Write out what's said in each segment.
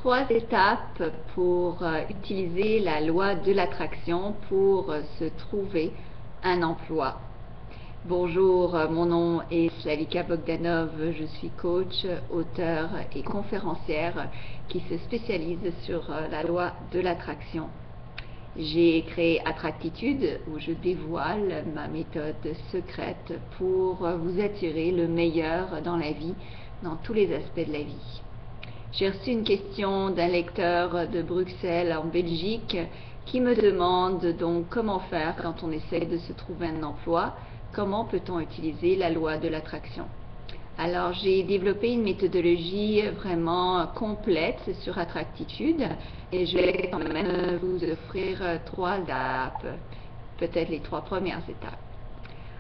3 étapes pour utiliser la loi de l'attraction pour se trouver un emploi. Bonjour, mon nom est Slavika Bogdanov, je suis coach, auteure et conférencière qui se spécialise sur la loi de l'attraction. J'ai créé Attractitude où je dévoile ma méthode secrète pour vous attirer le meilleur dans la vie, dans tous les aspects de la vie. J'ai reçu une question d'un lecteur de Bruxelles en Belgique qui me demande donc comment faire quand on essaie de se trouver un emploi, comment peut-on utiliser la loi de l'attraction. Alors j'ai développé une méthodologie vraiment complète sur Attractitude et je vais quand même vous offrir 3 étapes, peut-être les 3 premières étapes.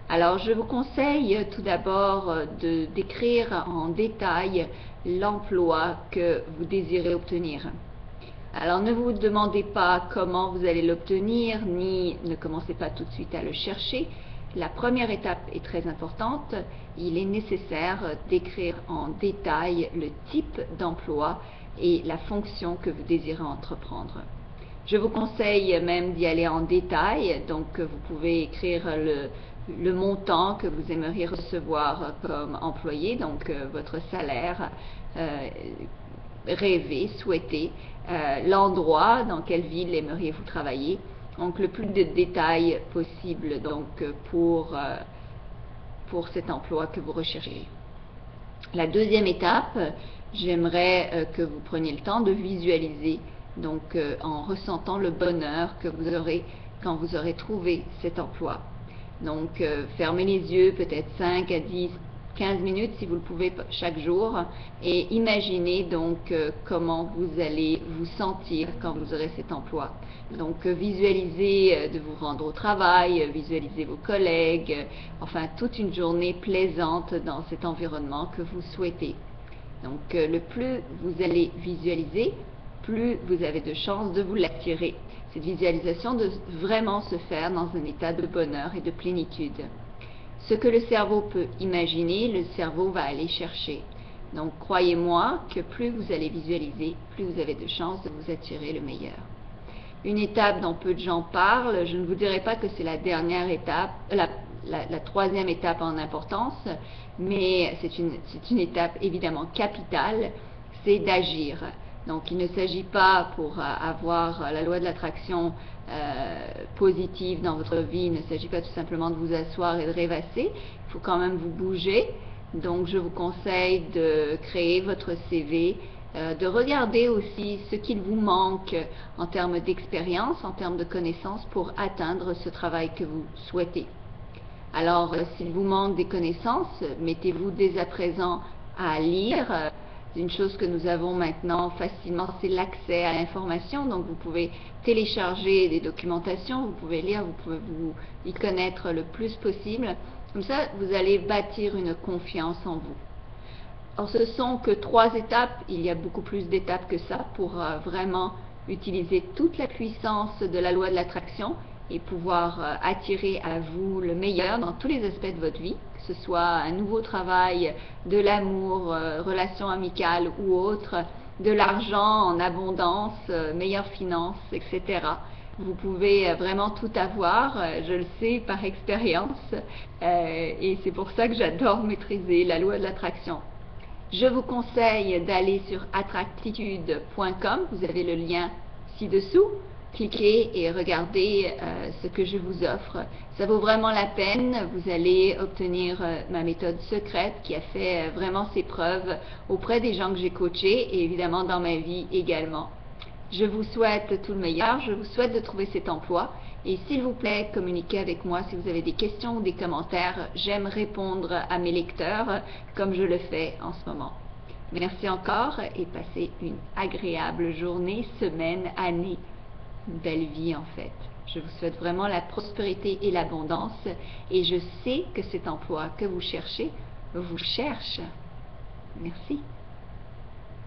Alors je vous conseille tout d'abord de décrire en détail l'emploi que vous désirez obtenir. Alors ne vous demandez pas comment vous allez l'obtenir, ni ne commencez pas tout de suite à le chercher. La première étape est très importante. Il est nécessaire d'écrire en détail le type d'emploi et la fonction que vous désirez entreprendre. Je vous conseille même d'y aller en détail, donc vous pouvez écrire le montant que vous aimeriez recevoir comme employé, donc votre salaire rêvé, souhaité, l'endroit, dans quelle ville aimeriez-vous travailler, donc le plus de détails possible donc pour cet emploi que vous recherchez. La deuxième étape, j'aimerais que vous preniez le temps de visualiser, donc en ressentant le bonheur que vous aurez quand vous aurez trouvé cet emploi. Donc fermez les yeux peut-être 5 à 10, 15 minutes si vous le pouvez chaque jour et imaginez donc comment vous allez vous sentir quand vous aurez cet emploi. Donc visualisez de vous rendre au travail, visualisez vos collègues, enfin toute une journée plaisante dans cet environnement que vous souhaitez. Donc le plus vous allez visualiser, plus vous avez de chances de vous l'attirer. Cette visualisation doit vraiment se faire dans un état de bonheur et de plénitude. Ce que le cerveau peut imaginer, le cerveau va aller chercher. Donc croyez-moi que plus vous allez visualiser, plus vous avez de chances de vous attirer le meilleur. Une étape dont peu de gens parlent, je ne vous dirai pas que c'est la dernière étape, la troisième étape en importance, mais c'est une étape évidemment capitale, c'est d'agir. Donc il ne s'agit pas pour avoir la loi de l'attraction positive dans votre vie, il ne s'agit pas tout simplement de vous asseoir et de rêvasser, il faut quand même vous bouger. Donc je vous conseille de créer votre CV, de regarder aussi ce qu'il vous manque en termes d'expérience, en termes de connaissances pour atteindre ce travail que vous souhaitez. Alors s'il vous manque des connaissances, mettez-vous dès à présent à lire. Une chose que nous avons maintenant facilement, c'est l'accès à l'information. Donc vous pouvez télécharger des documentations, vous pouvez lire, vous pouvez vous y connaître le plus possible. Comme ça, vous allez bâtir une confiance en vous. Alors ce sont que 3 étapes, il y a beaucoup plus d'étapes que ça pour vraiment utiliser toute la puissance de la loi de l'attraction et pouvoir attirer à vous le meilleur dans tous les aspects de votre vie, que ce soit un nouveau travail, de l'amour, relations amicales ou autre, de l'argent en abondance, meilleures finances, etc. Vous pouvez vraiment tout avoir, je le sais par expérience, et c'est pour ça que j'adore maîtriser la loi de l'attraction. Je vous conseille d'aller sur attractitude.com, vous avez le lien ci-dessous. Cliquez et regardez ce que je vous offre. Ça vaut vraiment la peine. Vous allez obtenir ma méthode secrète qui a fait vraiment ses preuves auprès des gens que j'ai coachés et évidemment dans ma vie également. Je vous souhaite tout le meilleur. Je vous souhaite de trouver cet emploi. Et s'il vous plaît, communiquez avec moi si vous avez des questions ou des commentaires. J'aime répondre à mes lecteurs comme je le fais en ce moment. Merci encore et passez une agréable journée, semaine, année. Une belle vie en fait. Je vous souhaite vraiment la prospérité et l'abondance et je sais que cet emploi que vous cherchez vous cherche. Merci.